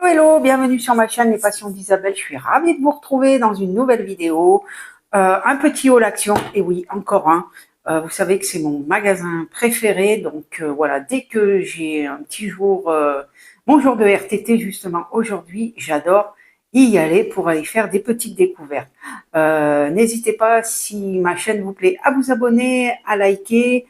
Hello, bienvenue sur ma chaîne Les Passions d'Isabelle. Je suis ravie de vous retrouver dans une nouvelle vidéo. Un petit haul action, et oui, encore un. Vous savez que c'est mon magasin préféré, donc voilà, dès que j'ai un petit jour, mon jour de RTT justement aujourd'hui, j'adore y aller pour aller faire des petites découvertes. N'hésitez pas, si ma chaîne vous plaît, à vous abonner, à liker,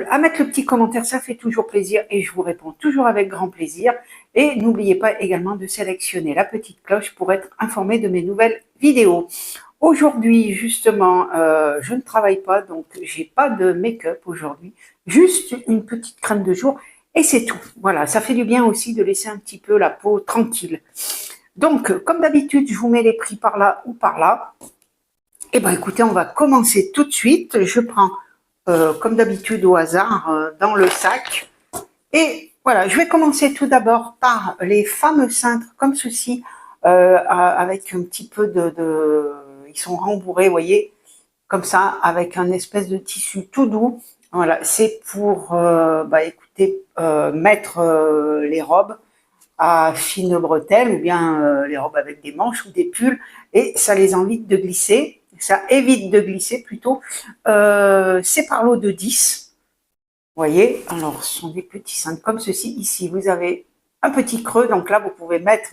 à mettre le petit commentaire, ça fait toujours plaisir et je vous réponds toujours avec grand plaisir. Et n'oubliez pas également de sélectionner la petite cloche pour être informé de mes nouvelles vidéos. Aujourd'hui, justement, je ne travaille pas, donc j'ai pas de make-up aujourd'hui, juste une petite crème de jour et c'est tout. Voilà, ça fait du bien aussi de laisser un petit peu la peau tranquille. Donc, comme d'habitude, je vous mets les prix par là ou par là. Et ben, écoutez, on va commencer tout de suite. Je prends, comme d'habitude, au hasard, dans le sac. Et voilà, je vais commencer tout d'abord par les fameux cintres comme ceci, avec un petit peu ils sont rembourrés, vous voyez, comme ça, avec un espèce de tissu tout doux. Voilà, c'est pour, écoutez, mettre les robes à fines bretelles ou bien les robes avec des manches ou des pulls, et ça les évite de glisser, ça évite de glisser plutôt. C'est par lot de 10. Vous voyez, alors ce sont des petits cintres comme ceci. Ici, vous avez un petit creux, donc là, vous pouvez mettre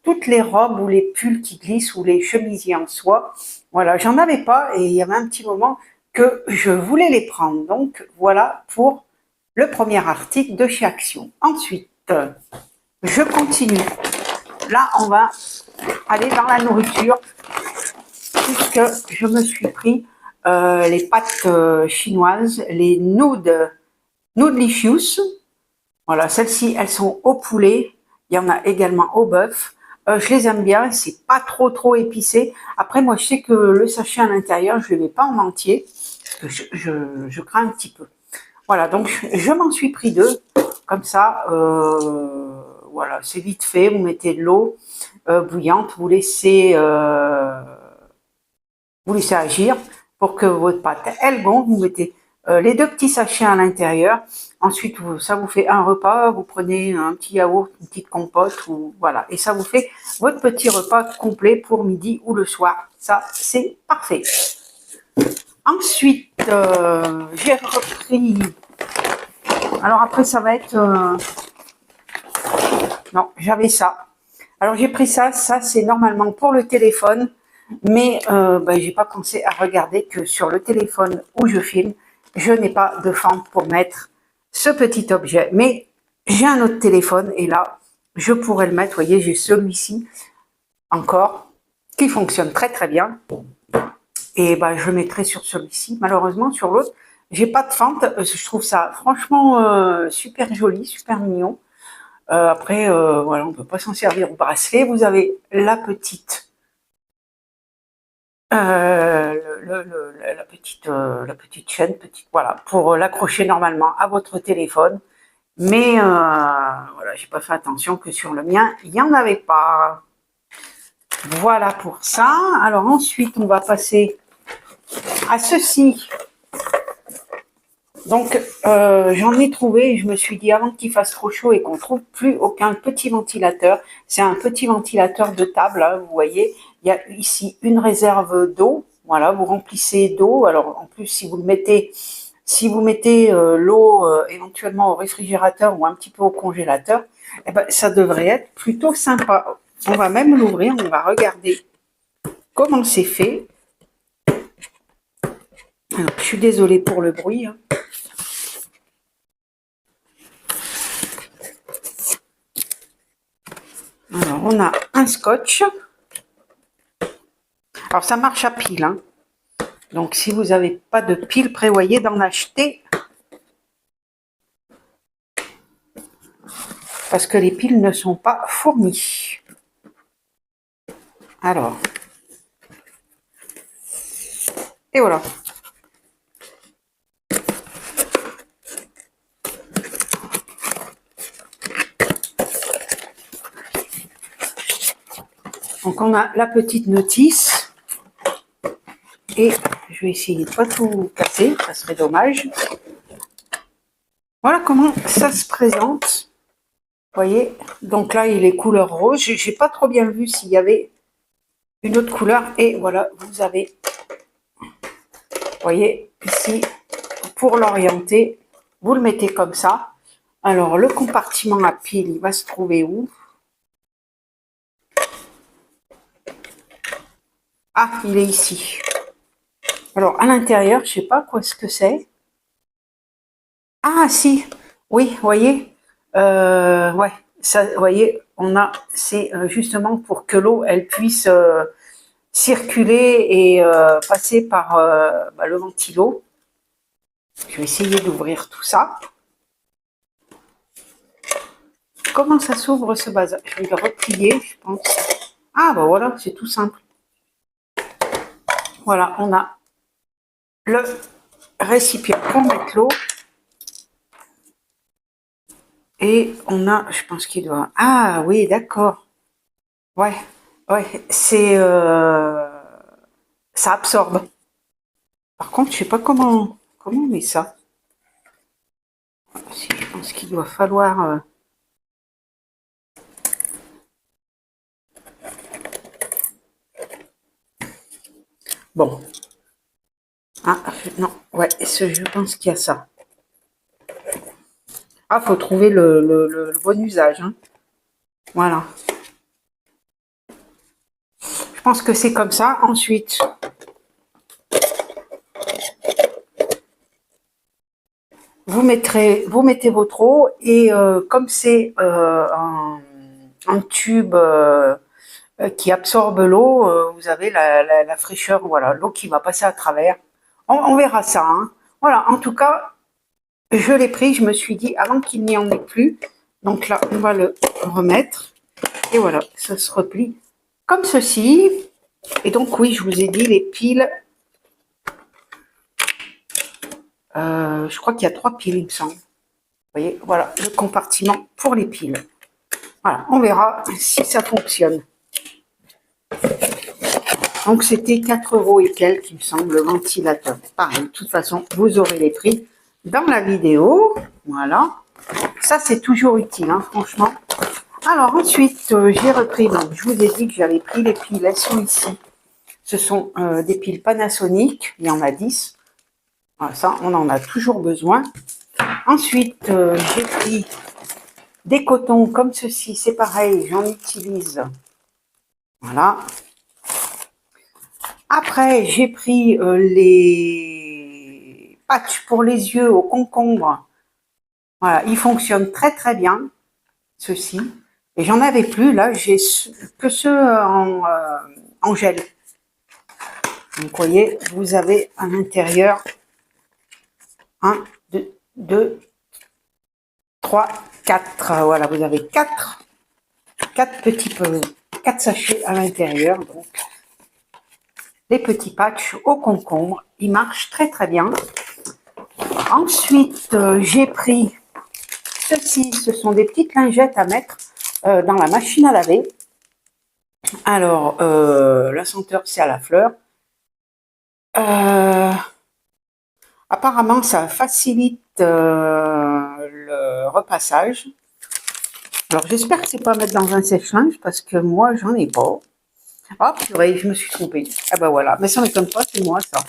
toutes les robes ou les pulls qui glissent ou les chemisiers en soie. Voilà, j'en avais pas et il y avait un petit moment que je voulais les prendre. Donc, voilà pour le premier article de chez Action. Ensuite, je continue. Là, on va aller dans la nourriture puisque je me suis pris les pâtes chinoises, les Noodlicious. Voilà, celles-ci, elles sont au poulet. Il y en a également au bœuf. Je les aime bien, c'est pas trop épicé. Après, moi, je sais que le sachet à l'intérieur, je ne le mets pas en entier. Parce que je crains un petit peu. Voilà, donc je m'en suis pris 2. Comme ça, voilà, c'est vite fait. Vous mettez de l'eau bouillante, vous laissez agir pour que votre pâte, elle gonfle. Vous mettez les 2 petits sachets à l'intérieur. Ensuite, ça vous fait un repas. Vous prenez un petit yaourt, une petite compote, ou voilà. Et ça vous fait votre petit repas complet pour midi ou le soir. Ça, c'est parfait. Ensuite, j'ai repris... Alors après, ça va être... Non, j'avais ça. Alors, j'ai pris ça. Ça, c'est normalement pour le téléphone. Mais j'ai pas pensé à regarder que sur le téléphone où je filme, je n'ai pas de fente pour mettre ce petit objet. Mais j'ai un autre téléphone et là, je pourrais le mettre. Vous voyez, j'ai celui-ci encore qui fonctionne très bien. Et je le mettrai sur celui-ci. Malheureusement, sur l'autre, j'ai pas de fente. Je trouve ça franchement super joli, super mignon. Après, voilà, on peut pas s'en servir au bracelet. Vous avez la petite la petite chaîne, voilà, pour l'accrocher normalement à votre téléphone. Mais voilà, j'ai pas fait attention que sur le mien, il n'y en avait pas. Voilà pour ça. Alors ensuite, on va passer à ceci. Donc, j'en ai trouvé, je me suis dit, avant qu'il fasse trop chaud et qu'on trouve plus aucun petit ventilateur, c'est un petit ventilateur de table, hein, vous voyez, il y a ici une réserve d'eau, voilà, vous remplissez d'eau, alors en plus, si vous mettez l'eau éventuellement au réfrigérateur ou un petit peu au congélateur, eh ben, ça devrait être plutôt sympa. On va même l'ouvrir, on va regarder comment c'est fait. Alors, je suis désolée pour le bruit, hein. Alors, on a un scotch. Alors, ça marche à pile, hein. Donc, si vous n'avez pas de pile, prévoyez d'en acheter. Parce que les piles ne sont pas fournies. Alors. Et voilà. Donc, on a la petite notice. Et je vais essayer de ne pas tout casser, ça serait dommage. Voilà comment ça se présente. voyez, donc là, il est couleur rose. J'ai pas trop bien vu s'il y avait une autre couleur. Et voilà, vous avez, voyez, ici, pour l'orienter, vous le mettez comme ça. Alors, le compartiment à pile, il va se trouver où? Ah, il est ici. Alors, à l'intérieur, je sais pas quoi ce que c'est. Ah, si, oui, vous voyez, ouais, ça, vous voyez, on a, c'est justement pour que l'eau, elle puisse circuler et passer par le ventilo. Je vais essayer d'ouvrir tout ça. Comment ça s'ouvre ce bazar? Je vais le replier, je pense. Ah, bah voilà, c'est tout simple. Voilà, on a le récipient pour mettre l'eau. Et on a, je pense qu'il doit... Ah oui, d'accord. Ouais, ouais, c'est... ça absorbe. Par contre, je sais pas comment on met ça. Si, je pense qu'il doit falloir... Bon. Ah, non, ouais, je pense qu'il y a ça. Ah, faut trouver le bon usage. Hein. Voilà. Je pense que c'est comme ça. Ensuite, vous mettez votre eau et comme c'est un tube qui absorbe l'eau, vous avez la fraîcheur, voilà, l'eau qui va passer à travers. On verra ça. Hein. Voilà, en tout cas, je l'ai pris, je me suis dit, avant qu'il n'y en ait plus, donc là, on va le remettre. Et voilà, ça se replie comme ceci. Et donc, oui, je vous ai dit, les piles, je crois qu'il y a 3 piles, il me semble. Vous voyez, voilà, le compartiment pour les piles. Voilà, on verra si ça fonctionne. Donc, c'était 4 € et quelques, il me semble, le ventilateur. Pareil, de toute façon, vous aurez les prix dans la vidéo. Voilà. Ça, c'est toujours utile, hein, franchement. Alors, ensuite, j'ai repris, donc, je vous ai dit que j'avais pris les piles, elles sont ici. Ce sont des piles Panasonic, il y en a 10. Voilà, ça, on en a toujours besoin. Ensuite, j'ai pris des cotons comme ceci, c'est pareil, j'en utilise. Voilà. Après, j'ai pris les patchs pour les yeux au concombre. Voilà, ils fonctionnent très très bien, ceux-ci. Et j'en avais plus, là, j'ai que ceux en gel. Donc, vous voyez, vous avez à l'intérieur 1, 2, 3, 4. Voilà, vous avez 4 petits 4 sachets à l'intérieur. Donc, les petits patchs au concombre, ils marchent très très bien. Ensuite, j'ai pris ceci, ce sont des petites lingettes à mettre dans la machine à laver. Alors, la senteur, c'est à la fleur. Apparemment, ça facilite le repassage. Alors, j'espère que c'est pas à mettre dans un sèche-linge parce que moi, j'en ai pas. Ah, purée, je me suis trompée. Ah ben voilà, mais ça m'étonne pas, c'est moi ça.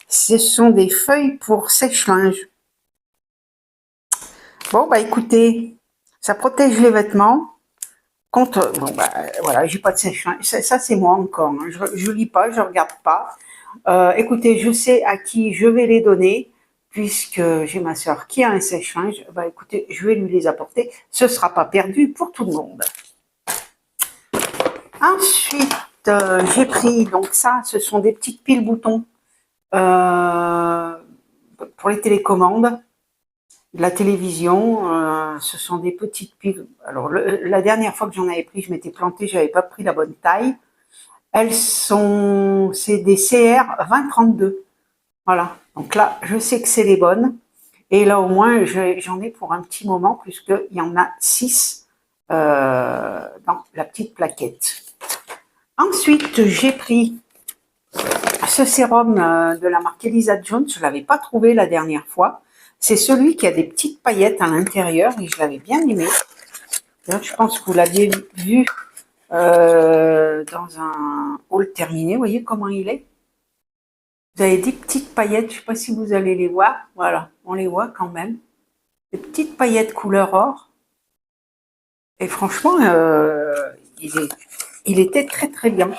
Ce sont des feuilles pour sèche-linge. Bon, bah écoutez, ça protège les vêtements. Contre, bon, bah voilà, j'ai pas de sèche-linge. Ça c'est moi encore. Hein. Je lis pas, je regarde pas. Écoutez, je sais à qui je vais les donner, puisque j'ai ma soeur qui a un sèche-linge. Bah écoutez, je vais lui les apporter. Ce sera pas perdu pour tout le monde. Ensuite, j'ai pris, donc ça, ce sont des petites piles boutons pour les télécommandes, de la télévision. Ce sont des petites piles. Alors, la dernière fois que j'en avais pris, je m'étais plantée, j'avais pas pris la bonne taille. Elles sont, c'est des CR 2032. Voilà. Donc là, je sais que c'est les bonnes. Et là, au moins, j'en ai pour un petit moment, puisqu'il y en a 6 dans la petite plaquette. Ensuite, j'ai pris ce sérum de la marque Elisa Jones. Je ne l'avais pas trouvé la dernière fois. C'est celui qui a des petites paillettes à l'intérieur et je l'avais bien aimé. D'ailleurs, je pense que vous l'aviez vu dans un haul terminé. Vous voyez comment il est? Vous avez des petites paillettes, je ne sais pas si vous allez les voir. Voilà, on les voit quand même. Des petites paillettes couleur or. Et franchement, il était très très bien.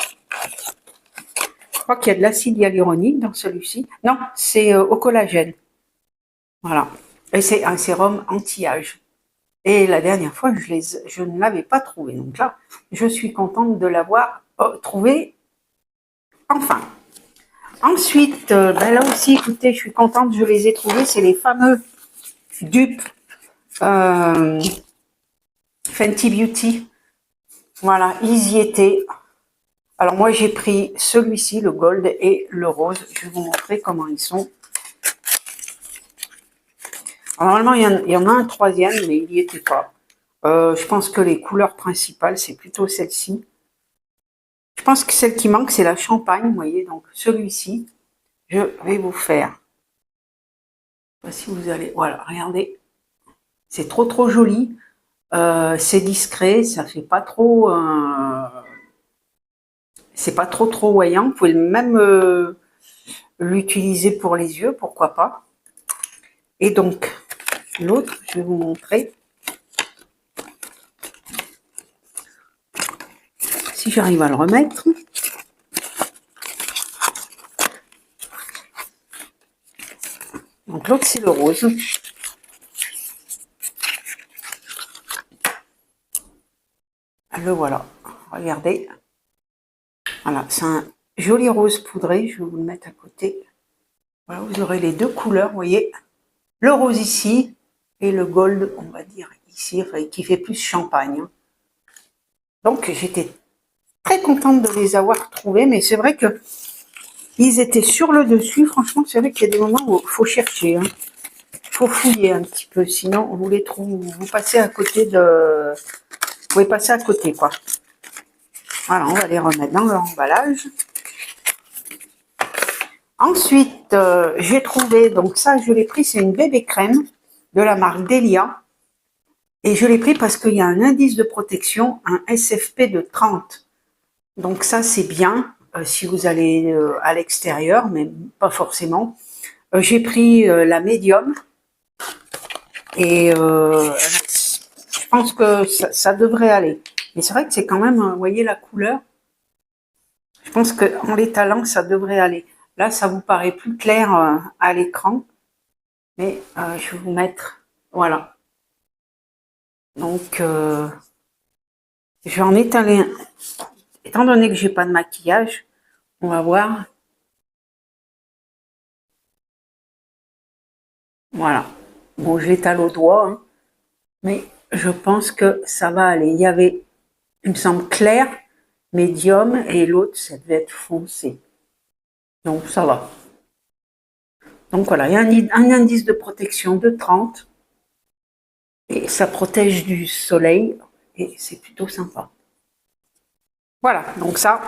Je crois qu'il y a de l'acide hyaluronique dans celui-ci. Non, c'est au collagène. Voilà. Et c'est un sérum anti-âge. Et la dernière fois, je ne l'avais pas trouvé. Donc là, je suis contente de l'avoir trouvé enfin. Ensuite, ben là aussi, écoutez, je suis contente, je les ai trouvés. C'est les fameux dupes Fenty Beauty. Voilà, ils y étaient. Alors moi, j'ai pris celui-ci, le gold et le rose. Je vais vous montrer comment ils sont. Alors, normalement, il y en a un troisième, mais il n'y était pas. Je pense que les couleurs principales, c'est plutôt celle-ci. Je pense que celle qui manque, c'est la champagne, vous voyez. Donc, celui-ci, je vais vous faire. Je sais pas si vous allez... Voilà, regardez. C'est trop, trop joli. C'est discret, ça fait pas trop... c'est pas trop, trop voyant. Vous pouvez même l'utiliser pour les yeux, pourquoi pas. Et donc, l'autre, je vais vous montrer. Si j'arrive à le remettre. Donc l'autre, c'est le rose. Le voilà. Regardez. Voilà, c'est un joli rose poudré. Je vais vous le mettre à côté. Voilà, vous aurez les deux couleurs, vous voyez. Le rose ici et le gold, on va dire, ici, enfin, qui fait plus champagne. Donc, j'étais très contente de les avoir trouvés, mais c'est vrai que ils étaient sur le dessus. Franchement, c'est vrai qu'il y a des moments où il faut chercher. Il faut fouiller un petit peu, sinon vous les trouvez, vous passez à côté de... Vous pouvez passer à côté, quoi. Voilà, on va les remettre dans leur emballage. Ensuite, j'ai trouvé, donc ça, je l'ai pris, c'est une bébé crème de la marque Delia. Et je l'ai pris parce qu'il y a un indice de protection, un SFP de 30. Donc ça, c'est bien si vous allez à l'extérieur, mais pas forcément. J'ai pris la médium. Et je pense que ça devrait aller. Mais c'est vrai que c'est quand même, vous voyez la couleur. Je pense qu'en l'étalant, ça devrait aller. Là, ça vous paraît plus clair à l'écran. Mais je vais vous mettre, voilà. Donc, je vais en étaler un. Étant donné que j'ai pas de maquillage, on va voir. Voilà. Bon, je l'étale au doigt, hein, mais je pense que ça va aller. Il y avait, il me semble, clair, médium, et l'autre, ça devait être foncé. Donc, ça va. Donc, voilà, il y a un indice de protection de 30. Et ça protège du soleil, et c'est plutôt sympa. Voilà, donc ça,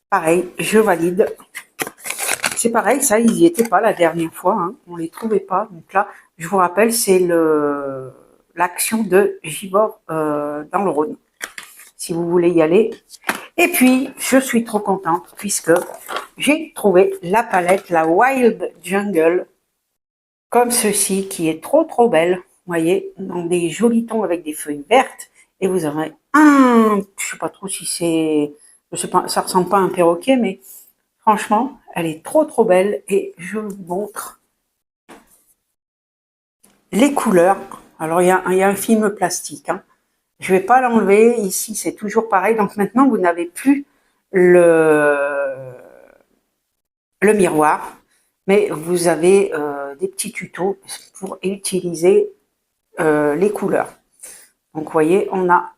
pareil, je valide. C'est pareil, ça, ils n'y étaient pas la dernière fois, hein, on ne les trouvait pas. Donc là, je vous rappelle, c'est l'action de Givor dans le Rhône, si vous voulez y aller. Et puis, je suis trop contente, puisque j'ai trouvé la palette, la Wild Jungle, comme ceci, qui est trop trop belle. Vous voyez, dans des jolis tons avec des feuilles vertes. Et vous avez je sais pas trop si c'est, je sais pas, ça ressemble pas à un perroquet, mais franchement, elle est trop trop belle. Et je vous montre les couleurs. Alors, il y a un film plastique, hein. Je vais pas l'enlever. Ici, c'est toujours pareil. Donc maintenant, vous n'avez plus le miroir, mais vous avez des petits tutos pour utiliser les couleurs. Donc, vous voyez, on a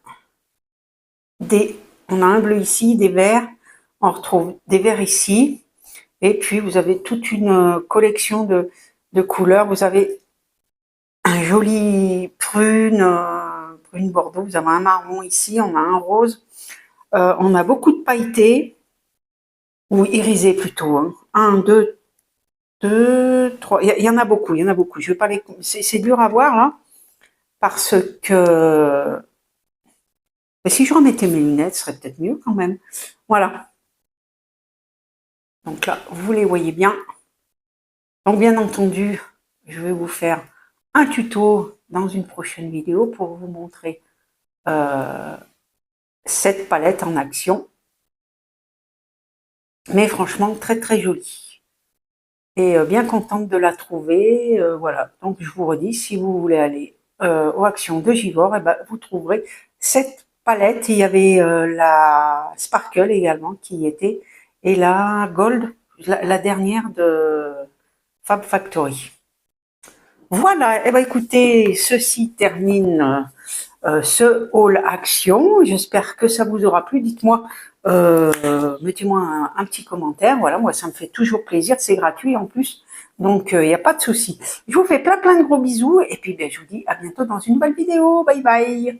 un bleu ici, des verts, on retrouve des verts ici, et puis vous avez toute une collection de couleurs. Vous avez un joli prune, prune bordeaux, vous avez un marron ici, on a un rose, on a beaucoup de pailletés, ou irisés plutôt, hein. 1, 2, 3, il y en a beaucoup, il y en a beaucoup. Je vais pas les, c'est dur à voir là. parce que si je remettais mes lunettes, ce serait peut-être mieux quand même. Voilà. Donc là, vous les voyez bien. Donc bien entendu, je vais vous faire un tuto dans une prochaine vidéo pour vous montrer cette palette en action. Mais franchement, très très jolie. Et bien contente de la trouver. Voilà, donc je vous redis, si vous voulez aller aux actions de Givor, eh ben, vous trouverez cette palette. Il y avait la Sparkle également qui y était, et la Gold, la dernière de Fab Factory. Voilà, et ben écoutez, ceci termine ce haul action. J'espère que ça vous aura plu. Dites-moi, mettez-moi un petit commentaire. Voilà, moi ça me fait toujours plaisir, c'est gratuit en plus, donc il n'y a pas de souci. Je vous fais plein de gros bisous et puis ben, je vous dis à bientôt dans une nouvelle vidéo. Bye bye.